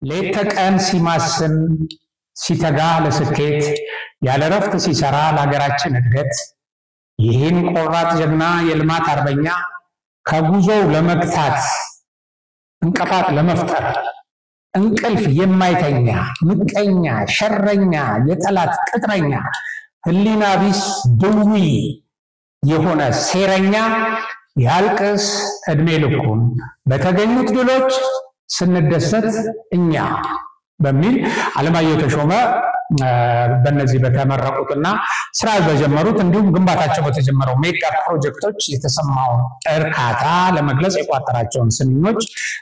ለተቀን ሲማስን ሲተጋ ለስኬት ያለ ረፍት ሲሰራ ለሀገራችን እድገት ይህን ቆራጥ ጀግና የልማት አርበኛ ከጉዞው ለመግታት እንቅፋት ለመፍጠር እንቅልፍ የማይተኛ ምቀኛ ሸረኛ የጠላት ቅጥረኛ ህሊና ቢስ ድዊ የሆነ ሴረኛ ያልቅስ እድሜ ልኩን በተገኙት ድሎች ስንደሰት እኛ በሚል አለማየሁ ተሾመ በእነዚህ በተመረቁትና ስራ በጀመሩት እንዲሁም ግንባታቸው በተጀመረው ሜጋ ፕሮጀክቶች የተሰማው እርካታ ለመግለጽ የቋጠራቸውን ስንኞች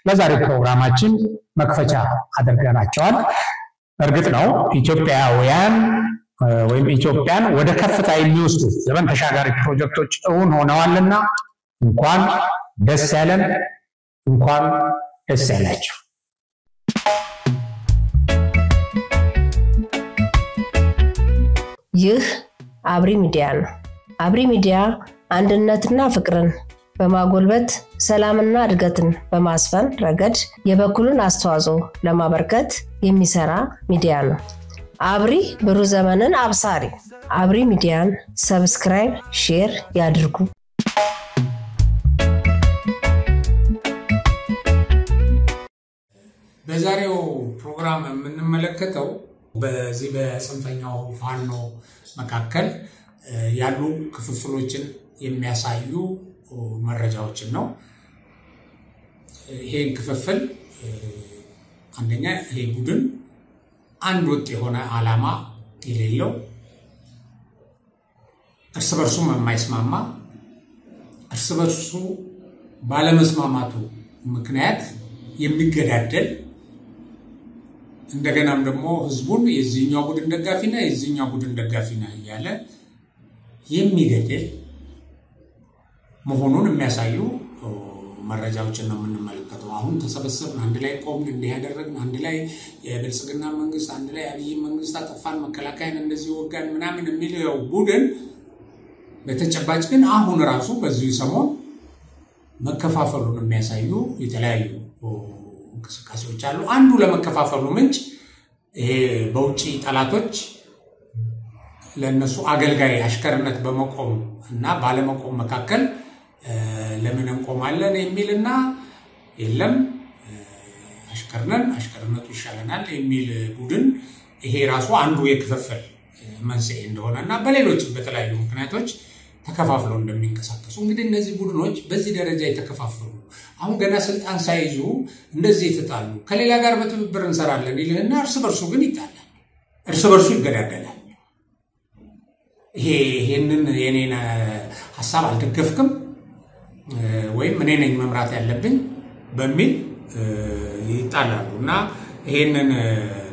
ለዛሬ ፕሮግራማችን መክፈቻ አድርገናቸዋል። እርግጥ ነው ኢትዮጵያውያን ወይም ኢትዮጵያን ወደ ከፍታ የሚወስዱ ዘመን ተሻጋሪ ፕሮጀክቶች እውን ሆነዋልና እንኳን ደስ ያለን እንኳን ደስ ያላችሁ። ይህ አብሪ ሚዲያ ነው። አብሪ ሚዲያ አንድነትና ፍቅርን በማጎልበት ሰላምና እድገትን በማስፈን ረገድ የበኩሉን አስተዋጽኦ ለማበርከት የሚሰራ ሚዲያ ነው። አብሪ ብሩህ ዘመንን አብሳሪ። አብሪ ሚዲያን ሰብስክራይብ፣ ሼር ያድርጉ። በዛሬው ፕሮግራም የምንመለከተው በዚህ በጽንፈኛው ፋኖ መካከል ያሉ ክፍፍሎችን የሚያሳዩ መረጃዎችን ነው። ይሄን ክፍፍል አንደኛ ይሄ ቡድን አንድ ወጥ የሆነ ዓላማ የሌለው እርስ በርሱ የማይስማማ እርስ በርሱ ባለመስማማቱ ምክንያት የሚገዳደል እንደገናም ደግሞ ህዝቡን የዚህኛው ቡድን ደጋፊና የዚህኛው ቡድን ደጋፊና ያለ የሚገድል መሆኑን የሚያሳዩ መረጃዎችን ነው የምንመለከተው። አሁን ተሰበሰብን አንድ ላይ ቆምን እንደ ያደረግን አንድ ላይ የብልጽግና መንግስት አንድ ላይ አብይ መንግስት አጠፋን መከላከያን እንደዚህ ወጋን ምናምን የሚለው ቡድን በተጨባጭ ግን አሁን ራሱ በዚህ ሰሞን መከፋፈሉን የሚያሳዩ የተለያዩ እንቅስቃሴዎች አሉ። አንዱ ለመከፋፈሉ ምንጭ ይሄ በውጪ ጠላቶች ለነሱ አገልጋይ አሽከርነት በመቆም እና ባለመቆም መካከል ለምን እንቆማለን የሚልና የለም አሽከርነን አሽከርነቱ ይሻለናል የሚል ቡድን ይሄ ራሱ አንዱ የክፍፍል መንስኤ እንደሆነና በሌሎች በተለያዩ ምክንያቶች ተከፋፍለው እንደሚንቀሳቀሱ እንግዲህ እነዚህ ቡድኖች በዚህ ደረጃ የተከፋፈሉ አሁን ገና ስልጣን ሳይዙ እንደዚህ የተጣሉ ከሌላ ጋር በትብብር እንሰራለን ይልህና እርስ በርሱ ግን ይጣላል እርስ በርሱ ይገዳደላል። ይሄንን የኔን ሐሳብ አልደገፍክም ወይም እኔ ነኝ መምራት ያለብኝ በሚል ይጣላሉና ይሄንን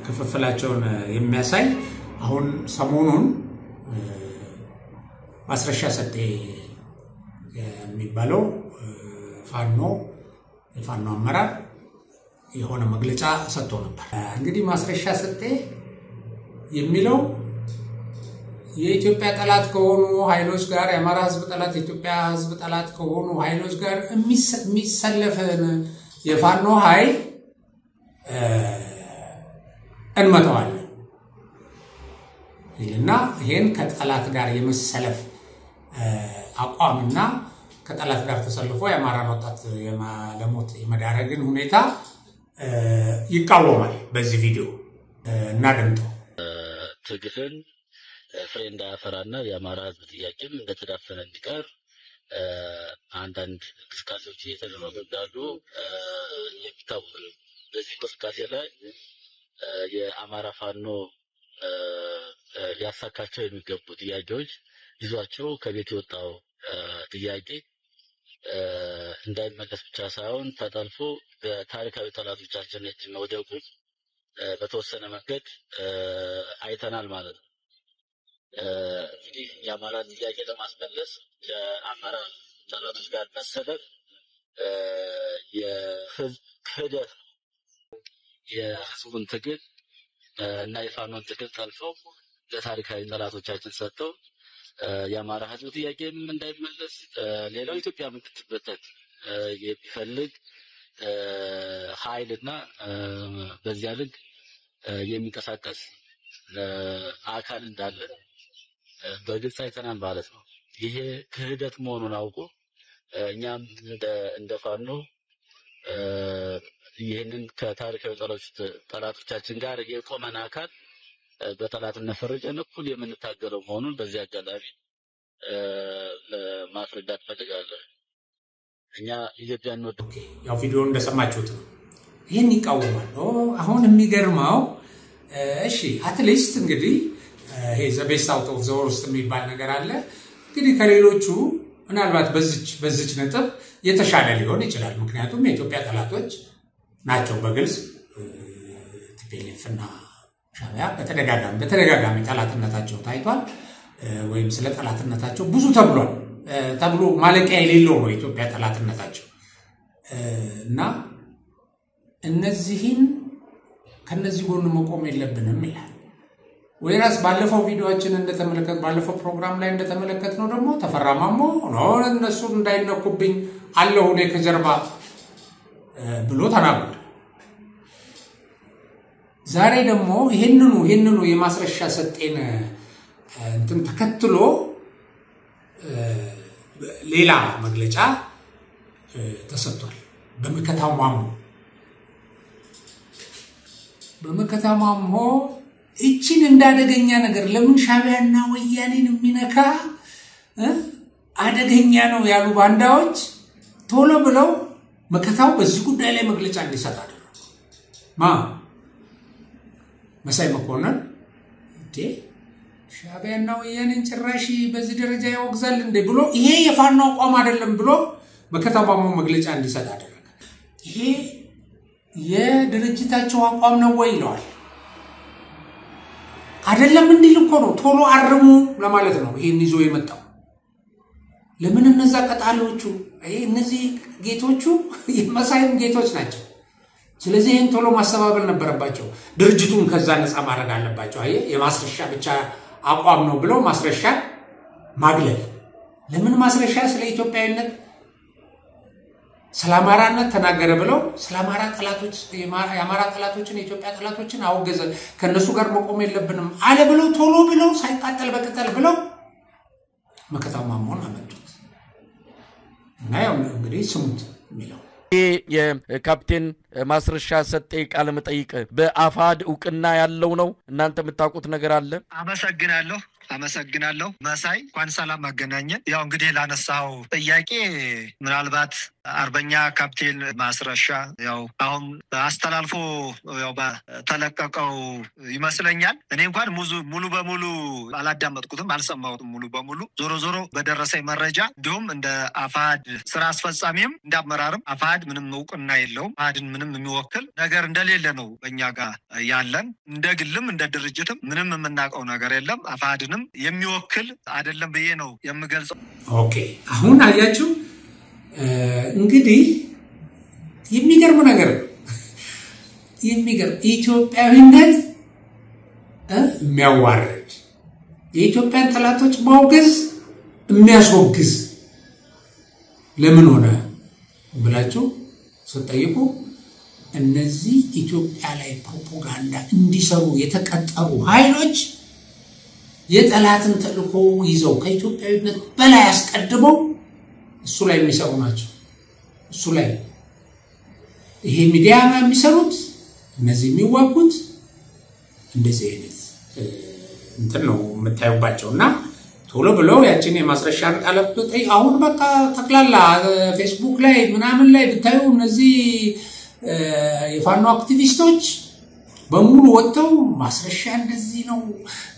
ክፍፍላቸውን የሚያሳይ አሁን ሰሞኑን ማስረሻ ሰጤ የሚባለው ፋኖ አመራር የሆነ መግለጫ ሰጥቶ ነበር። እንግዲህ ማስረሻ ሰጤ የሚለው የኢትዮጵያ ጠላት ከሆኑ ኃይሎች ጋር የአማራ ህዝብ ጠላት የኢትዮጵያ ህዝብ ጠላት ከሆኑ ኃይሎች ጋር የሚሰለፈን የፋኖ ኃይል እንመታዋለን ይልና ይሄን ከጠላት ጋር የመሰለፍ አቋምና ከጠላት ጋር ተሰልፎ የአማራን ወጣት ለሞት የመዳረግን ሁኔታ ይቃወማል። በዚህ ቪዲዮ እናደምጠው። ትግልን ፍሬ እንዳያፈራና የአማራ ህዝብ ጥያቄም እንደተዳፈነ እንዲቀር አንዳንድ እንቅስቃሴዎች እየተደረጉ እንዳሉ የሚታወቅ ነው። በዚህ እንቅስቃሴ ላይ የአማራ ፋኖ ሊያሳካቸው የሚገቡ ጥያቄዎች ይዟቸው ከቤት የወጣው ጥያቄ እንዳይመለስ ብቻ ሳይሆን ተጠልፎ በታሪካዊ ጠላቶቻችን እጅ መውደቁ በተወሰነ መንገድ አይተናል ማለት ነው። እንግዲህ የአማራን ጥያቄ ለማስመለስ የአማራ ጠላቶች ጋር መሰለፍ የህዝብ ክህደት ነው። የህዝቡን ትግል እና የፋኖን ትግል ጠልፈው ለታሪካዊ ጠላቶቻችን ሰጥተው የአማራ ህዝብ ጥያቄም እንዳይመለስ ሌላው ኢትዮጵያ የምትበተን የሚፈልግ ኃይልና በዚያ ልክ የሚንቀሳቀስ አካል እንዳለ በግልጽ አይተናል ማለት ነው። ይሄ ክህደት መሆኑን አውቆ እኛም እንደ ፋኖ ይሄንን ከታሪካዊ ጠላቶቻችን ጋር የቆመን አካል በጠላትነት ፈርጀን እኩል የምንታገለው መሆኑን በዚህ አጋጣሚ ለማስረዳት ፈልጋለሁ። እኛ ኢትዮጵያን ነው። ያው ቪዲዮ እንደሰማችሁት ነው። ይሄን ይቃወማል። አሁን የሚገርመው እሺ አትሊስት እንግዲህ ይሄ ዘ ቤስት አውት ኦፍ ዘ ወርስት የሚባል ነገር አለ። እንግዲህ ከሌሎቹ ምናልባት በዚች ነጥብ የተሻለ ሊሆን ይችላል። ምክንያቱም የኢትዮጵያ ጠላቶች ናቸው በግልጽ ቲፒኤልኤፍና ሻዕቢያ በተደጋጋሚ ጠላትነታቸው ታይቷል። ወይም ስለ ጠላትነታቸው ብዙ ተብሎ ማለቂያ የሌለው ነው የኢትዮጵያ ጠላትነታቸው እና ከነዚህ ጎን መቆም የለብንም ይላል። ወይራስ ባለፈው ቪዲዮአችን ባለፈው ፕሮግራም ላይ እንደተመለከትነው ደግሞ ተፈራማሞ ነው እነሱ እንዳይነኩብኝ አለሁ እኔ ከጀርባ ብሎ ተናግሯል። ዛሬ ደግሞ ይሄንኑ የማስረሻ ሰጤን እንትን ተከትሎ ሌላ መግለጫ ተሰጥቷል። በመከታማሞ እቺን እንዳደገኛ ነገር ለምን ሻዕቢያና ወያኔን የሚነካ አደገኛ ነው ያሉ ባንዳዎች ቶሎ ብለው መከታው በዚህ ጉዳይ ላይ መግለጫ እንዲሰጥ አደረጉ። መሳይ መኮንን ሻዕቢያና ወያኔን ጭራሽ በዚህ ደረጃ ያወግዛል እንዴ ብሎ ይሄ የፋኖ አቋም አይደለም ብሎ መከታማሞ መግለጫ እንዲሰጥ አደረገ። ይሄ የድርጅታቸው አቋም ነው ወይ ይለዋል። አይደለም እንዲል እኮ ነው ቶሎ አርሙ ለማለት ነው ይሄን ይዞ የመጣው። ለምን እነዛ ቀጣሪዎቹ እነዚህ ጌቶቹ የመሳይም ጌቶች ናቸው። ስለዚህ ይሄን ቶሎ ማስተባበል ነበረባቸው። ድርጅቱን ከዛ ነፃ ማድረግ አለባቸው። የማስረሻ ብቻ አቋም ነው ብለው ማስረሻ ማግለል። ለምን ማስረሻ ስለ ኢትዮጵያዊነት ስለ አማራነት ተናገረ ብለው ስለ አማራ ጠላቶች የአማራ ጠላቶችን የኢትዮጵያ ጠላቶችን አወገዘ። ከነሱ ጋር መቆም የለብንም አለ ብለው ቶሎ ብለው ሳይቃጠል በቅጠል ብለው መከታማሞን አመጡት እና ያው እንግዲህ ስሙት የሚለው የካፕቴን ማስረሻ ሰጤ ቃለ መጠይቅ በአፋድ ዕውቅና ያለው ነው። እናንተ የምታውቁት ነገር አለ? አመሰግናለሁ መሳይ እንኳን ሰላም አገናኘን። ያው እንግዲህ ላነሳው ጥያቄ ምናልባት አርበኛ ካፕቴን ማስረሻ ያው አሁን አስተላልፎ ያው ተለቀቀው ይመስለኛል። እኔ እንኳን ሙሉ በሙሉ አላዳመጥኩትም አልሰማሁትም ሙሉ በሙሉ። ዞሮ በደረሰኝ መረጃ እንዲሁም እንደ አፋድ ስራ አስፈጻሚም እንዳመራርም አፋድ ምንም ዕውቅና የለውም። አፋድን ምንም የሚወክል ነገር እንደሌለ ነው በእኛ ጋር ያለን። እንደ ግልም እንደ ድርጅትም ምንም የምናውቀው ነገር የለም። አፋድንም የሚወክል አይደለም ብዬ ነው የምገልጸው። ኦኬ አሁን አያችሁ እንግዲህ የሚገርም ነገር ኢትዮጵያዊነት የሚያዋርድ የኢትዮጵያን ጠላቶች ማውገዝ የሚያስወግዝ ለምን ሆነ ብላችሁ ስትጠይቁ እነዚህ ኢትዮጵያ ላይ ፕሮፓጋንዳ እንዲሰሩ የተቀጠሩ ኃይሎች የጠላትን ተልዕኮ ይዘው ከኢትዮጵያዊነት በላይ አስቀድመው እሱ ላይ የሚሰሩ ናቸው። እሱ ላይ ይሄ ሚዲያ የሚሰሩት እነዚህ የሚዋጉት እንደዚህ አይነት እንትን ነው የምታዩባቸውና ቶሎ ብለው ያችን የማስረሻን ቃላት አሁን በቃ ተክላላ ፌስቡክ ላይ ምናምን ላይ ብታዩ እነዚህ የፋኖ አክቲቪስቶች በሙሉ ወጥተው ማስረሻ እንደዚህ ነው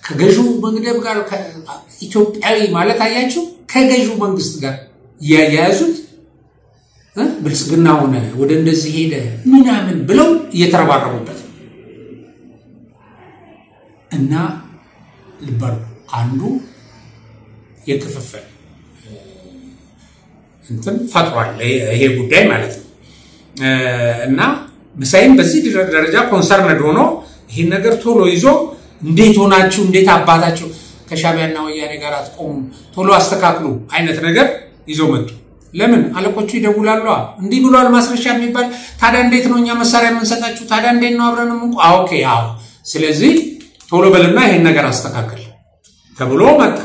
ከገዢው መግደብ ጋር ኢትዮጵያዊ ማለት አያችሁ ከገዢው መንግስት ጋር ያያዙት ብልጽግና ሆነ ወደ እንደዚህ ሄደ ምናምን ብለው እየተረባረቡበት እና ልባሩ አንዱ የክፍፍል እንትን ፈጥሯል ይሄ ጉዳይ ማለት ነው። እና መሳይም በዚህ ደረጃ ኮንሰርንድ ሆኖ ይሄ ነገር ቶሎ ይዞ እንዴት ሆናችሁ እንዴት አባታችሁ ከሻዕቢያና ወያኔ ጋር አትቆሙ ቶሎ አስተካክሉ አይነት ነገር ይዞ መጡ። ለምን አለቆቹ ይደውላሉ እንዲህ ብሏል ማስረሻ የሚባል ታዲያ እንዴት ነው እኛ መሳሪያ የምንሰጣችሁ ታዲያ እንዴት ነው አብረን ኦኬ አዎ ስለዚህ ቶሎ በልና ይሄን ነገር አስተካክል ተብሎ መጣ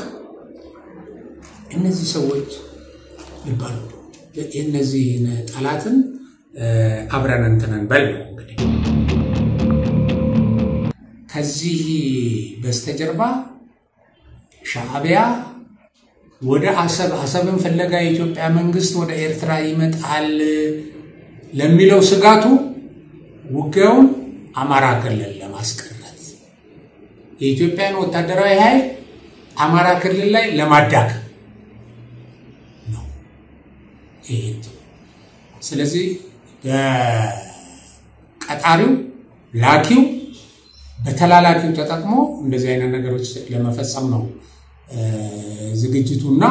እነዚህ ሰዎች ይባሉ እነዚህ ጠላትን አብረን እንተነን በል እንግዲህ ከዚህ በስተጀርባ ሻዕቢያ ወደ አሰብን ፍለጋ የኢትዮጵያ መንግስት ወደ ኤርትራ ይመጣል ለሚለው ስጋቱ ውጊያውን አማራ ክልል ለማስቀረት የኢትዮጵያን ወታደራዊ ኃይል አማራ ክልል ላይ ለማዳከም ነው ይሄ ስለዚህ በቀጣሪው ላኪው በተላላኪው ተጠቅሞ እንደዚህ አይነት ነገሮች ለመፈጸም ነው ዝግጅቱና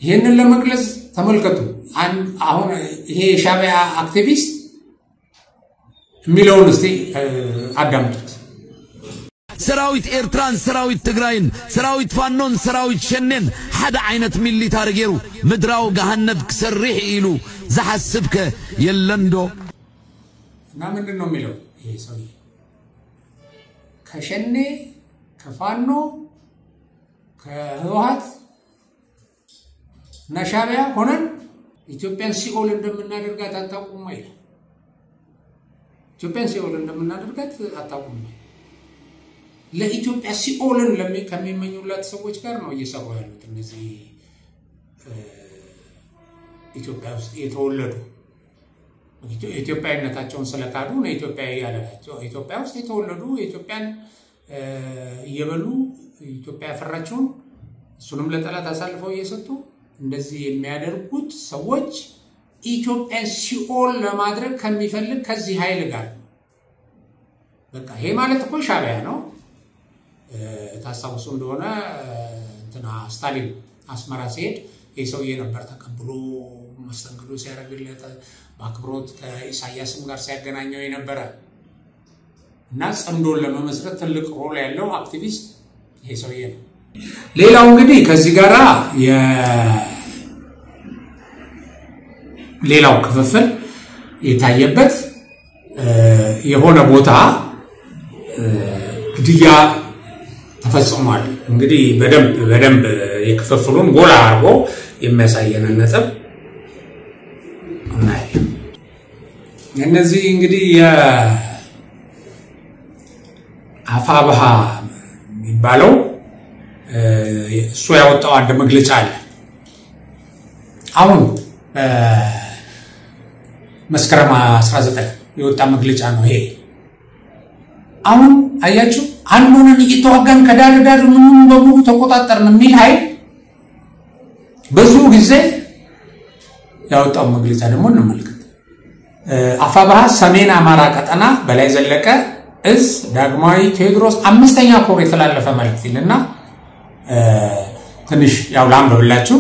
ይሄንን ለመግለጽ ተመልከቱ አሁን ይሄ ሻዕቢያ አክቲቪስት ሚሊዮን እስቲ አዳምጡት ሰራዊት ኤርትራን ሰራዊት ትግራይን ሰራዊት ፋኖን ሰራዊት ሸነን ሓደ አይነት ሚሊታሪ ገሩ ምድራው ገሃነብ ክሰርሕ ኢሉ ዘሐስብከ የለንዶ እና ምንድነው የሚለው ይሄ ሰው ከሸኔ ከፋኖ ከህወሓት እና ሻዕቢያ ሆነን ኢትዮጵያን ሲኦል እንደምናደርጋት አታውቁም ወይ ኢትዮጵያን ሲኦል እንደምናደርጋት አታውቁም ለኢትዮጵያ ሲኦልን ከሚመኙላት ሰዎች ጋር ነው እየሰሩ ያሉት እነዚህ ኢትዮጵያ ውስጥ የተወለዱ ኢትዮጵያዊነታቸውን ስለካዱ ነው ኢትዮጵያዊ ያላቸው ኢትዮጵያ ውስጥ የተወለዱ ኢትዮጵያን እየበሉ ኢትዮጵያ ያፈራቸውን እሱንም ለጠላት አሳልፈው እየሰጡ እንደዚህ የሚያደርጉት ሰዎች ኢትዮጵያን ሲኦል ለማድረግ ከሚፈልግ ከዚህ ኃይል ጋር በቃ ይሄ ማለት እኮ ሻዕቢያ ነው ታሳውሱ እንደሆነ እንትና ስታሊን አስመራ ሲሄድ የሰውዬ ነበር ተቀብሎ መስተንግዶ ሲያደርግለት በአክብሮት ከኢሳያስም ጋር ሲያገናኘው የነበረ እና ጸንዶን ለመመስረት ትልቅ ሮል ያለው አክቲቪስት ይሄ ሰውዬ ነው ሌላው እንግዲህ ከዚህ ጋራ ሌላው ክፍፍል የታየበት የሆነ ቦታ ግድያ ተፈጽሟል እንግዲህ በደንብ የክፍፍሉን ጎላ አርጎ የሚያሳየን ነጥብ እናይ እነዚህ እንግዲህ የአፋብሃ የሚባለው እሱ ያወጣው አንድ መግለጫ አለ አሁን መስከረም 19 የወጣ መግለጫ ነው ይሄ አሁን አያችሁ አንዱን እየተዋጋን ከዳር ዳር ምንም በሙሉ ተቆጣጣርን የሚል ኃይል ብዙ ጊዜ ያወጣው መግለጫ ደግሞ እንመልከት አፋብሃ ሰሜን አማራ ቀጠና በላይ ዘለቀ እዝ ዳግማዊ ቴዎድሮስ 5ኛ ኮር የተላለፈ መልእክት ይልና ትንሽ ያው ላንብብላችሁ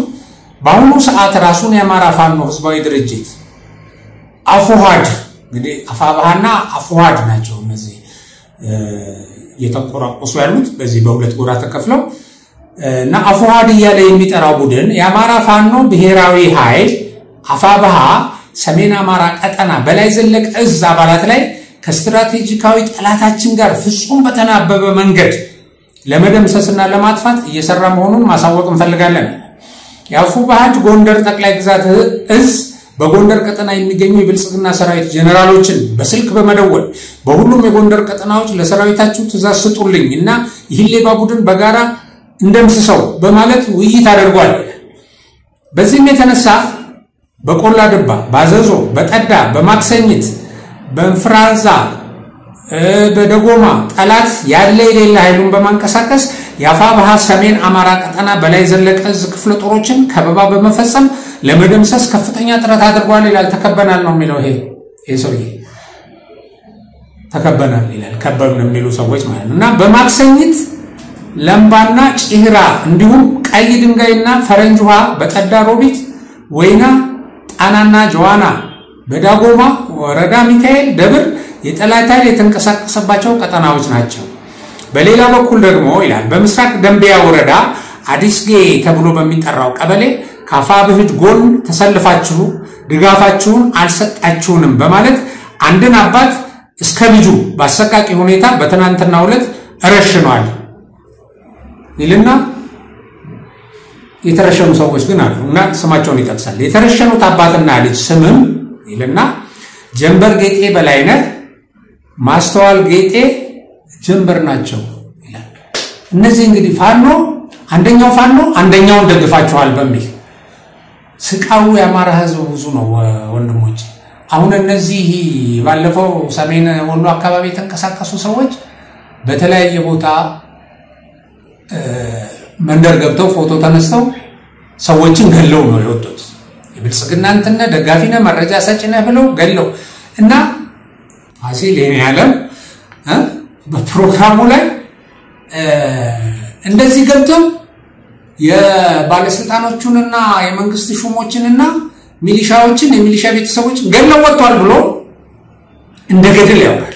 በአሁኑ ሰዓት ራሱን የአማራ ፋኖ ህዝባዊ ድርጅት አፉሃድ እንግዲህ አፋብሃና አፉሃድ ናቸው እነዚህ የተቆራቆሱ ያሉት በዚህ በሁለት ጎራ ተከፍለው እና አፉሃድ እያለ የሚጠራው ቡድን የአማራ ፋኖ ብሔራዊ ኃይል አፋብሃ ሰሜን አማራ ቀጠና በላይ ዘለቀ እዝ አባላት ላይ ከስትራቴጂካዊ ጠላታችን ጋር ፍጹም በተናበበ መንገድ ለመደምሰስና ለማጥፋት እየሰራ መሆኑን ማሳወቅ እንፈልጋለን የአፋብሃድ ጎንደር ጠቅላይ ግዛት እዝ በጎንደር ቀጠና የሚገኙ የብልጽግና ሰራዊት ጀነራሎችን በስልክ በመደወል በሁሉም የጎንደር ቀጠናዎች ለሰራዊታችሁ ትእዛዝ ስጡልኝና ይህን ሌባ ቡድን በጋራ እንደምስሰው በማለት ውይይት አድርጓል በዚህም የተነሳ በቆላ ድባ ባዘዞ በጠዳ በማክሰኝት በእንፍራዛ በደጎማ ጠላት ያለ የሌለ ኃይሉን በማንቀሳቀስ የአፋብሃ ሰሜን አማራ ቀጠና በላይ ዘለቀ እዝ ክፍለ ጦሮችን ከበባ በመፈጸም ለመደምሰስ ከፍተኛ ጥረት አድርጓል ይላል ተከበናል ነው የሚለው ይሄ ሰውዬ ተከበናል ይላል ከበብን የሚሉ ሰዎች ማለት ነውና በማክሰኝት ለምባና ጭህራ እንዲሁም ቀይ ድንጋይና ፈረንጅ ውሃ በጠዳ ሮቢት ወይና ጣናና ጆዋና በዳጎማ ወረዳ ሚካኤል ደብር የጠላት ኃይል የተንቀሳቀሰባቸው ቀጠናዎች ናቸው በሌላ በኩል ደግሞ ይላል በምስራቅ ደንቢያ ወረዳ አዲስጌ ተብሎ በሚጠራው ቀበሌ ከአፋብህድ ጎን ተሰልፋችሁ ድጋፋችሁን አልሰጣችሁንም በማለት አንድን አባት እስከ ልጁ በአሰቃቂ ሁኔታ በትናንትናው ዕለት ረሽኗል ይልና የተረሸኑ ሰዎች ግን አሉና ስማቸውን ይጠቅሳል። የተረሸኑት አባትና ልጅ ስምም ይልና ጀንበር ጌጤ በላይነህ፣ ማስተዋል ጌጤ ጀንበር ናቸው ይላል። እነዚህ እንግዲህ ፋኖ አንደኛውን ደግፋቸዋል በሚል ስቃው የአማራ ህዝብ ብዙ ነው ወንድሞች። አሁን እነዚህ ባለፈው ሰሜን ወሎ አካባቢ የተንቀሳቀሱ ሰዎች በተለያየ ቦታ መንደር ገብተው ፎቶ ተነስተው ሰዎችን ገለው ነው የወጡት። የብልጽግና እንተነ ደጋፊና መረጃ ሰጭና ብለው ገለው እና ፋሲል ያለም በፕሮግራሙ ላይ እንደዚህ ገብተው የባለስልጣኖቹንና የመንግስት ሹሞችንና ሚሊሻዎችን የሚሊሻ ቤተሰቦች ገለው ወጥቷል ብሎ እንደገደል ያውቃል።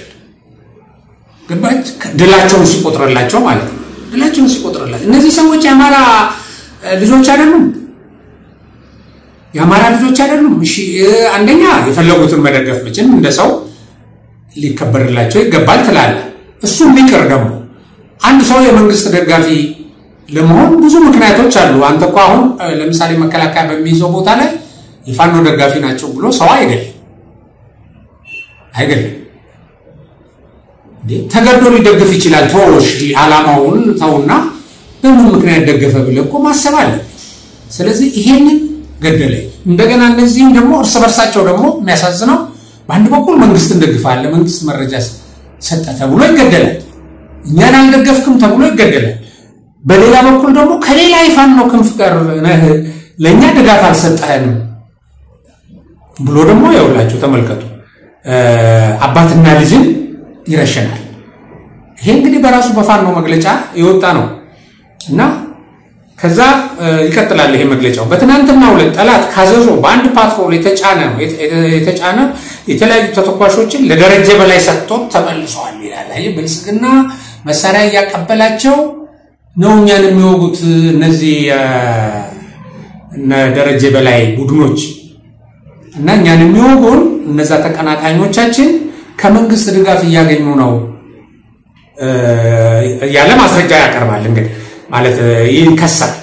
ገባች ድላቸውን ሲቆጥረላቸው ማለት ነው። ድላቸውን ሲቆጥረላቸው እነዚህ ሰዎች የአማራ ልጆች አይደሉም። እሺ አንደኛ የፈለጉትን መደገፍ መቼም እንደሰው ሊከበርላቸው ይገባል ትላለ። እሱም ሊቀር ደግሞ አንድ ሰው የመንግስት ደጋፊ ለመሆን ብዙ ምክንያቶች አሉ። አንተ እኮ አሁን ለምሳሌ መከላከያ በሚይዘው ቦታ ላይ የፋኖ ደጋፊ ናቸው ብሎ ሰው አይደለም ተገዶ ሊደግፍ ይችላል። ተወሽ ዓላማውን ተውና በምን ምክንያት ደገፈ ብለህ እኮ ማሰብ አለ። ስለዚህ ይሄንን ገደለ። እንደገና እነዚህም ደግሞ እርስ በርሳቸው ደግሞ የሚያሳዝነው በአንድ በኩል መንግስት እንደግፋለ፣ መንግስት መረጃ ሰጠ ተብሎ ይገደላል። እኛን አልደገፍክም ተብሎ ይገደላል። በሌላ በኩል ደግሞ ከሌላ የፋኖ ክንፍ ጋር ለኛ ድጋፍ አልሰጠህንም ብሎ ደግሞ ያውላችሁ ተመልከቱ አባትና ልጅን ይረሸናል። ይሄ እንግዲህ በራሱ በፋኖ መግለጫ የወጣ ነው እና ከዛ ይቀጥላል ይሄ መግለጫው። በትናንትናው ዕለት ጠላት ካዘዞ በአንድ ፓትሮል የተጫነ የተለያዩ ተተኳሾችን ለደረጀ በላይ ሰጥቶ ተመልሰዋል ይላል። አይ ብልጽግና መሳሪያ ያቀበላቸው ነው እኛን የሚወጉት እነዚህ እነ ደረጀ በላይ ቡድኖች እና እኛን የሚወጉን እነዛ ተቀናቃኞቻችን ከመንግስት ድጋፍ እያገኙ ነው ያለ ማስረጃ ያቀርባል። እንግዲህ ማለት ይከሳል።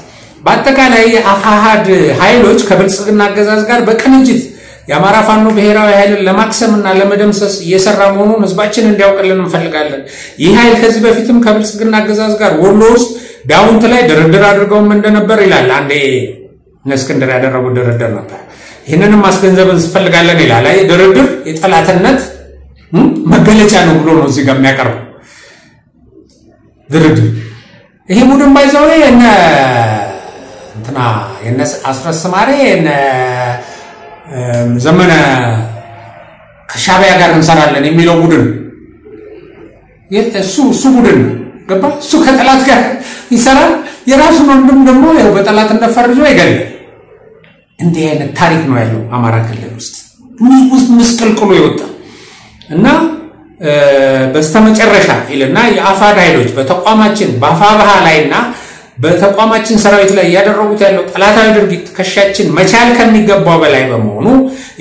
በአጠቃላይ አፋሃድ ኃይሎች ከብልጽግና አገዛዝ ጋር በቅንጅት የአማራ ፋኖ ብሔራዊ ኃይልን ለማክሰምና ለመደምሰስ እየሰራ መሆኑን ህዝባችን እንዲያውቅልን እንፈልጋለን። ይህ ኃይል ከዚህ በፊትም ከብልጽግና አገዛዝ ጋር ወሎ ውስጥ ዳውንት ላይ ድርድር አድርገውም እንደነበር ይላል። አንዴ እስክንድር ያደረጉት ድርድር ነበር። ይህንንም ማስገንዘብ እንፈልጋለን ይላል። አይ ድርድር የጠላትነት መገለጫ ነው ብሎ ነው እዚህ ጋር የሚያቀርበው ድርድር። ይሄ ቡድን ባይዘው የነ አስረስ ማሬ ዘመነ ከሻዕቢያ ጋር እንሰራለን የሚለው ቡድን እሱ ቡድን ገባ። እሱ ከጠላት ጋር ይሰራል። የራሱን ወንድም ደግሞ ያው በጠላትነት ፈርጆ ይገላል። እንዲህ አይነት ታሪክ ነው ያለው አማራ ክልል ውስጥ ምስቅልቅሉ ይወጣ እና በስተመጨረሻ ይልና የአፋድ ኃይሎች በተቋማችን በአፋብሃ ላይና በተቋማችን ሰራዊት ላይ ያደረጉት ያለው ጠላታዊ ድርጊት ከሻችን መቻል ከሚገባው በላይ በመሆኑ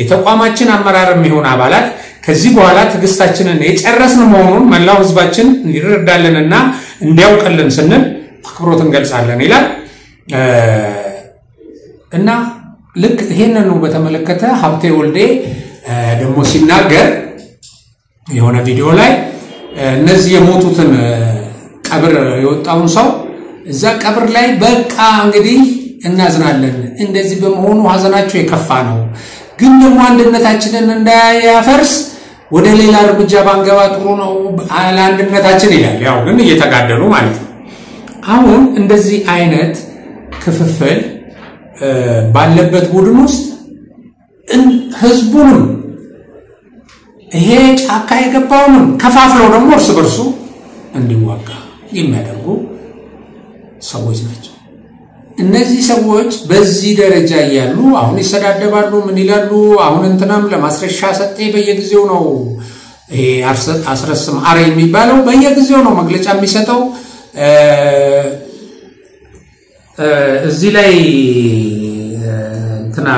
የተቋማችን አመራርም ይሁን አባላት ከዚህ በኋላ ትግስታችንን የጨረስን መሆኑን መላው ህዝባችን ይረዳልንና እንዲያውቅልን ስንል አክብሮት እንገልጻለን ይላል እና ልክ ይሄንን ነው በተመለከተ ሀብቴ ወልዴ ደግሞ ሲናገር የሆነ ቪዲዮ ላይ እነዚህ የሞቱትን ቀብር የወጣውን ሰው እዛ ቀብር ላይ በቃ እንግዲህ እናዝናለን፣ እንደዚህ በመሆኑ ሀዘናቸው የከፋ ነው፣ ግን ደግሞ አንድነታችንን እንዳያፈርስ ወደ ሌላ እርምጃ ባንገባ ጥሩ ነው ለአንድነታችን ይላል። ያው ግን እየተጋደሉ ማለት ነው። አሁን እንደዚህ አይነት ክፍፍል ባለበት ቡድን ውስጥ ህዝቡንም ይሄ ጫካ የገባውንም ከፋፍለው ደግሞ እርስ በርሱ እንዲዋጋ የሚያደርጉ ሰዎች ናቸው። እነዚህ ሰዎች በዚህ ደረጃ ያሉ አሁን ይሰዳደባሉ፣ ምን ይላሉ? አሁን እንትናም ለማስረሻ ሰጤ በየጊዜው ነው ይሄ አስረስም አረ የሚባለው በየጊዜው ነው መግለጫ የሚሰጠው። እዚህ ላይ እንትና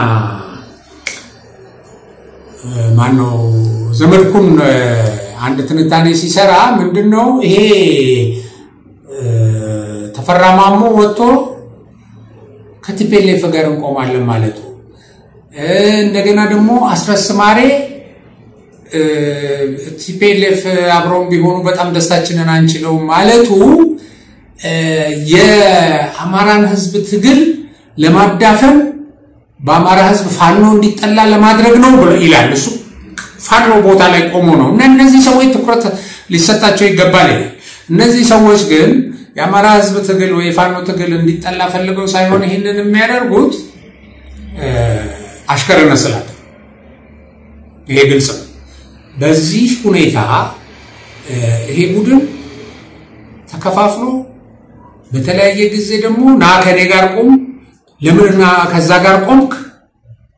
ማነው ዘመድኩን አንድ ትንታኔ ሲሰራ ምንድነው ይሄ ተፈራማሙ ወጥቶ ከቲፔሌፍ ጋር እንቆማለን ማለቱ እንደገና ደግሞ አስረስማሬ ቲፔሌፍ አብሮም ቢሆኑ በጣም ደስታችንን አንችለው ማለቱ የአማራን ህዝብ ትግል ለማዳፈን በአማራ ህዝብ ፋኖ እንዲጠላ ለማድረግ ነው ብሎ ይላል እሱ ፋኖ ቦታ ላይ ቆሞ ነው እና እነዚህ ሰዎች ትኩረት ሊሰጣቸው ይገባል እነዚህ ሰዎች ግን የአማራ ህዝብ ትግል ወይ ፋኖ ትግል እንዲጠላ ፈልገው ሳይሆን ይሄንን የሚያደርጉት አሽከረነ ስላለ ይሄ ግልጽ ነው በዚህ ሁኔታ ይሄ ቡድን ተከፋፍሎ በተለያየ ጊዜ ደግሞ ና ከኔ ጋር ቆም ለምንና ከዛ ጋር ቆምክ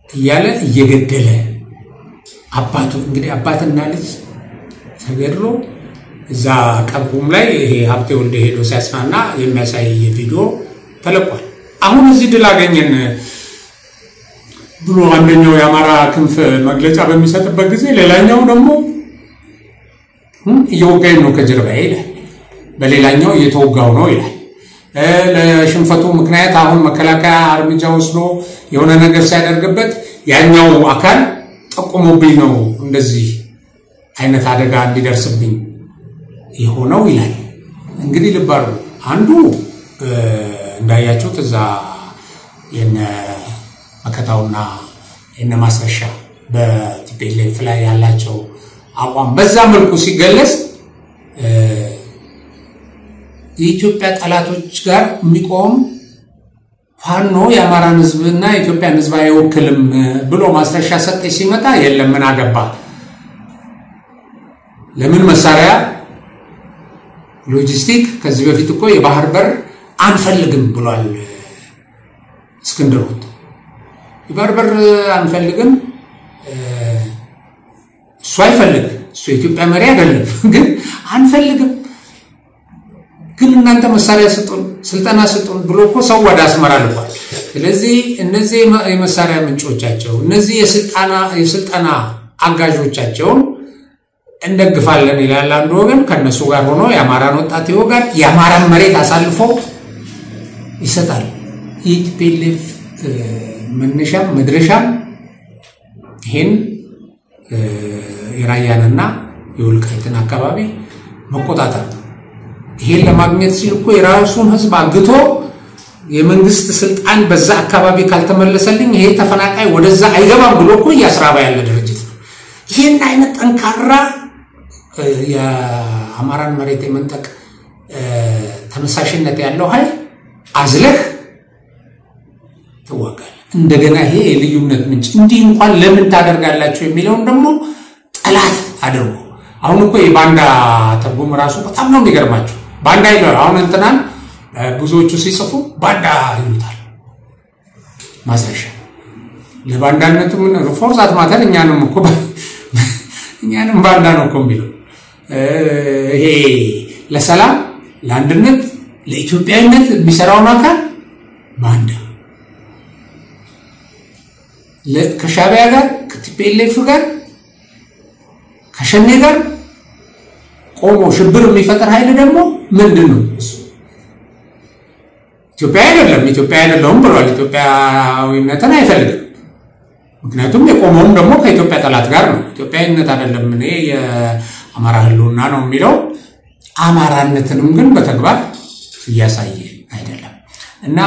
እያለ እየገደለ አባቱ እንግዲህ አባትና ልጅ ተገድሎ እዛ ቀብሩም ላይ ይሄ ሀብቴ ወልደ ሄዶ ሲያስናና የሚያሳይ ቪዲዮ ተለቋል አሁን እዚህ ድል አገኘን ብሎ አንደኛው የአማራ ክንፍ መግለጫ በሚሰጥበት ጊዜ ሌላኛው ደግሞ እየወጋኝ ነው ከጀርባ ይላል በሌላኛው እየተወጋው ነው ይላል ለሽንፈቱ ምክንያት አሁን መከላከያ እርምጃ ወስዶ የሆነ ነገር ሲያደርግበት ያኛው አካል ጠቁሞብኝ ነው እንደዚህ አይነት አደጋ እንዲደርስብኝ ይሆነው ይላል እንግዲህ ልባሩ አንዱ እንዳያችሁት እዛ የነ መከታውና የነ ማስረሻ በቲፔሌፍ ላይ ያላቸው አቋም በዛ መልኩ ሲገለጽ የኢትዮጵያ ጠላቶች ጋር የሚቆም ፋኖ የአማራን ህዝብና የኢትዮጵያን ህዝብ አይወክልም ብሎ ማስረሻ ሰጠ ሲመጣ የለም ምን አገባ ለምን መሳሪያ ሎጂስቲክ ከዚህ በፊት እኮ የባህር በር አንፈልግም ብሏል እስክንድር ወጥ የባህር በር አንፈልግም እሱ አይፈልግ እሱ የኢትዮጵያ መሪ አይደለም ግን አንፈልግም ግን እናንተ መሳሪያ ስጡን ስልጣና ስጡን ብሎ እኮ ሰው ወደ አስመራ ልኳል ስለዚህ እነዚህ የመሳሪያ ምንጮቻቸው እነዚህ የስልጣና አጋዦቻቸው እንደግፋለን ይላል አንዱ ወገን ከነሱ ጋር ሆኖ የአማራን ወጣት ይወጋል የአማራን መሬት አሳልፎ ይሰጣል ኢቲፒኤልኤፍ መነሻም መድረሻም ይሄን የራያንና የወልቃይትን አካባቢ መቆጣጠር ይሄን ለማግኘት ሲል እኮ የራሱን ህዝብ አግቶ የመንግስት ስልጣን በዛ አካባቢ ካልተመለሰልኝ ይሄ ተፈናቃይ ወደዛ አይገባም ብሎ እኮ ያስራባ ያለ ድርጅት ነው ይሄን አይነት ጠንካራ የአማራን መሬት የመንጠቅ ተመሳሽነት ያለው ኃይል አዝለህ ተዋጋል እንደገና ይሄ የልዩነት ምንጭ እንዲህ እንኳን ለምን ታደርጋላችሁ የሚለውን ደግሞ ጠላት አድርጎ አሁን እኮ የባንዳ ተርጉም ራሱ በጣም ነው የሚገርማችሁ ባንዳ ይላል አሁን እንትናን ብዙዎቹ ሲጽፉ ባንዳ ይሉታል ማስረሻ ለባንዳነቱ ምን ፎርዛት ማተር እኛንም ባንዳ ነው እኮ የሚለው ይሄ ለሰላም ለአንድነት ለኢትዮጵያዊነት የሚሰራውን አካል ባንዳ ከሻዕቢያ ጋር ከቲፒኤልኤፍ ጋር ከሸኔ ጋር ቆሞ ሽብር የሚፈጠር ኃይል ደግሞ ምንድነው እሱ ኢትዮጵያ አይደለም ብሏል ኢትዮጵያዊነትን አይፈልግም ምክንያቱም የቆመውም ደግሞ ከኢትዮጵያ ጠላት ጋር ነው ኢትዮጵያዊነት አይደለም እኔ የአማራ ህልውና ነው የሚለው አማራነትንም ግን በተግባር ያሳየ አይደለም እና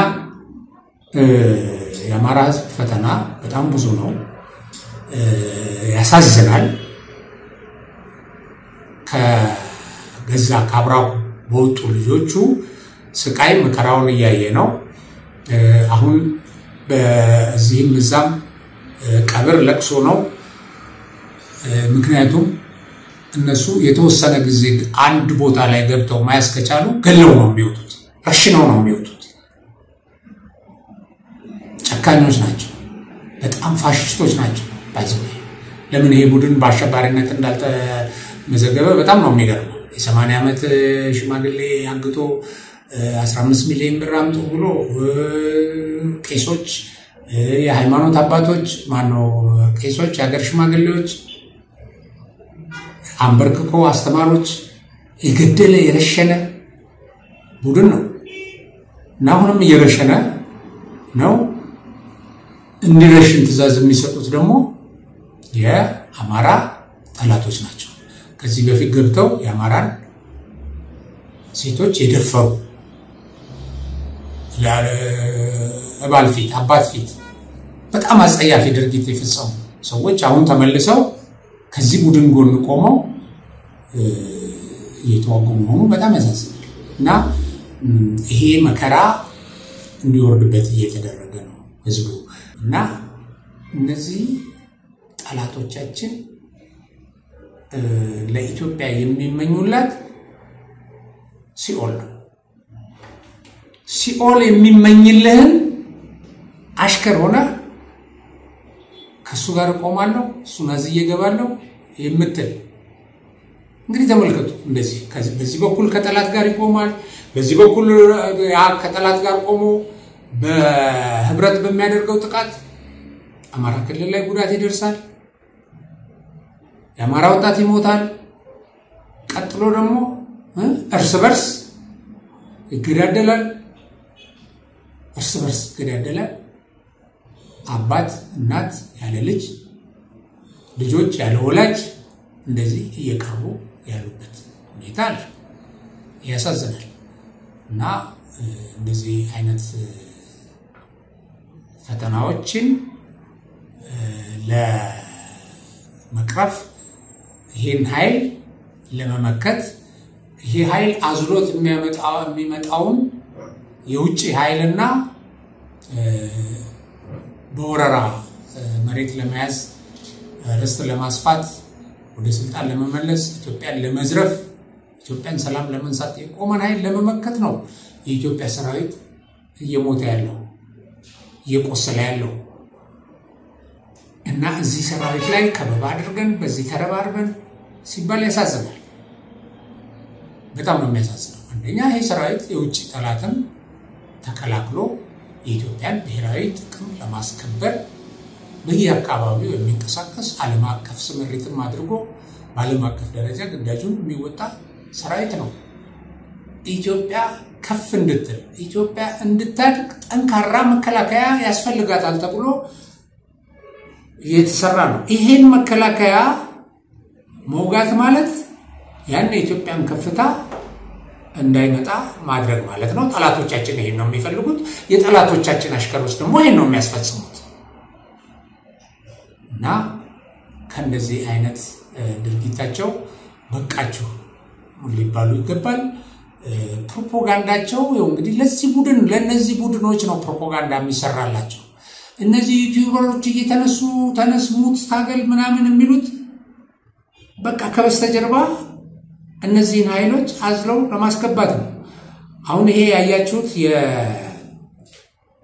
የአማራ ህዝብ ፈተና በጣም ብዙ ነው ያሳዝናል ከገዛ ካብራው በወጡ ልጆቹ ስቃይ መከራውን እያየ ነው አሁን በዚህም እዛም ቀብር ለቅሶ ነው ምክንያቱም እነሱ የተወሰነ ጊዜ አንድ ቦታ ላይ ገብተው ማያስከቻሉ ገለው ነው የሚወጡት ረሽነው ነው የሚወጡት ጨካኞች ናቸው በጣም ፋሽስቶች ናቸው ባይዘው ለምን ይሄ ቡድን በአሸባሪነት እንዳልተመዘገበ በጣም ነው የሚገርመው የ80 ዓመት ሽማግሌ አንግቶ 15 ሚሊዮን ብር አምጡ ብሎ ቄሶች የሃይማኖት አባቶች ማነው ቄሶች ያገር ሽማግሌዎች አንበርክኮ አስተማሮች የገደለ የረሸነ ቡድን ነው እና አሁንም እየረሸነ ነው እንዲረሽን ትእዛዝ የሚሰጡት ደግሞ የአማራ ጠላቶች ናቸው ከዚህ በፊት ገብተው የአማራን ሴቶች የደፈሩ ለባል ፊት አባት ፊት በጣም አጸያፊ ድርጊት የፈጸሙ ሰዎች አሁን ተመልሰው ከዚህ ቡድን ጎን ቆመው እየተዋጉ መሆኑ በጣም ያሳዝናል እና ይሄ መከራ እንዲወርድበት እየተደረገ ነው ህዝቡ እና እነዚህ ጠላቶቻችን ለኢትዮጵያ የሚመኙላት ሲኦል የሚመኝልህን አሽከር ሆነ ከሱ ጋር ቆማለሁ እሱን አዝዬ ገባለሁ የምትል እንግዲህ ተመልከቱ እንደዚህ በዚህ በኩል ከጠላት ጋር ይቆማል በዚህ በኩል ከጠላት ጋር ቆሞ በህብረት በሚያደርገው ጥቃት አማራ ክልል ላይ ጉዳት ይደርሳል የአማራ ወጣት ይሞታል ቀጥሎ ደግሞ እርስ በርስ ይገዳደላል አባት እናት ያለ ልጅ ልጆች ያለ ወላጅ እንደዚህ እየቀሩ ያሉበት ሁኔታ አለ ያሳዝናል እና እንደዚህ አይነት ፈተናዎችን ለመቅረፍ ይሄን ኃይል ለመመከት ይሄ ኃይል አዝሎት የሚመጣውን የውጭ ኃይልና በወረራ መሬት ለመያዝ ርስት ለማስፋት ወደ ስልጣን ለመመለስ ኢትዮጵያን ለመዝረፍ ኢትዮጵያን ሰላም ለመንሳት የቆመን ኃይል ለመመከት ነው የኢትዮጵያ ሰራዊት እየሞተ ያለው እየቆሰለ ያለው እና እዚህ ሰራዊት ላይ ከበባ አድርገን በዚህ ተረባርበን ሲባል ያሳዝናል በጣም ነው የሚያሳዝነው አንደኛ ይሄ ሰራዊት የውጭ ጠላትን ተከላክሎ የኢትዮጵያን ብሔራዊ ጥቅም ለማስከበር በየአካባቢው የሚንቀሳቀስ ዓለም አቀፍ ስምሪትን አድርጎ በዓለም አቀፍ ደረጃ ግዳጁን የሚወጣ ሰራዊት ነው ኢትዮጵያ ከፍ እንድትል ኢትዮጵያ እንድታድግ ጠንካራ መከላከያ ያስፈልጋታል ተብሎ የተሰራ ነው ይሄን መከላከያ መውጋት ማለት ያን የኢትዮጵያን ከፍታ እንዳይመጣ ማድረግ ማለት ነው ጠላቶቻችን ይሄን ነው የሚፈልጉት የጠላቶቻችን አሽከሮች ደግሞ ይሄን ነው የሚያስፈጽሙት እና ከነዚህ አይነት ድርጊታቸው በቃችሁ ሊባሉ ይገባል ፕሮፓጋንዳቸው እንግዲህ ለነዚህ ቡድኖች ነው ፕሮፓጋንዳ የሚሰራላቸው እነዚህ ዩቲዩበሮች ተነስሙት ታገል ምናምን የሚሉት በቃ ከበስተጀርባ እነዚህን ኃይሎች አዝለው ለማስከባት ነው አሁን ይሄ ያያችሁት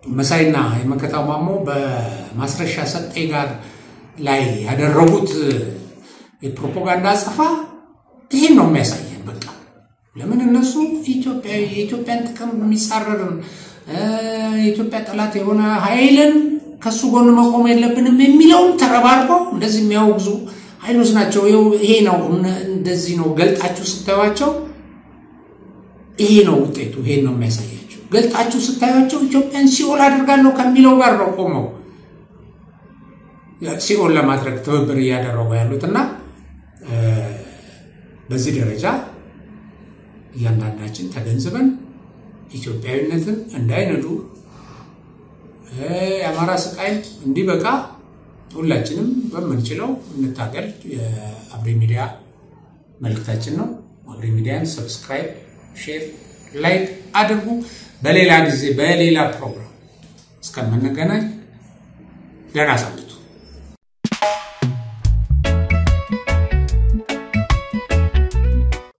የመሳይና የመከታው ማሞ በማስረሻ ሰጤ ጋር ላይ ያደረጉት የፕሮፓጋንዳ ጽፋ ይሄን ነው የሚያሳየን በቃ ለምን እነሱ የኢትዮጵያን ጥቅም የሚጻረርን የኢትዮጵያ ጠላት የሆነ ኃይልን ከሱ ጎን መቆም የለብንም የሚለውን ተረባርበው እንደዚህ የሚያወግዙ ኃይሎች ናቸው ይሄ ነው እንደዚህ ነው ገልጣችሁ ስታዩዋቸው ይሄ ነው ውጤቱ ይሄ ነው የሚያሳያቸው ገልጣችሁ ስታዩዋቸው ኢትዮጵያን ሲኦል አድርጋለሁ ከሚለው ጋር ነው ቆመው ሲኦል ለማድረግ ትብብር እያደረጉ ያሉትና በዚህ ደረጃ እያንዳንዳችን ተገንዝበን ኢትዮጵያዊነትን እንዳይነዱ የአማራ ስቃይ እንዲበቃ ሁላችንም በመንችለው እንታገል የአብሪ ሚዲያ መልእክታችን ነው አብሪ ሚዲያን ሰብስክራይብ ሼር ላይክ አድርጉ በሌላ ጊዜ በሌላ ፕሮግራም እስከምንገናኝ ደህና ሰንብቱ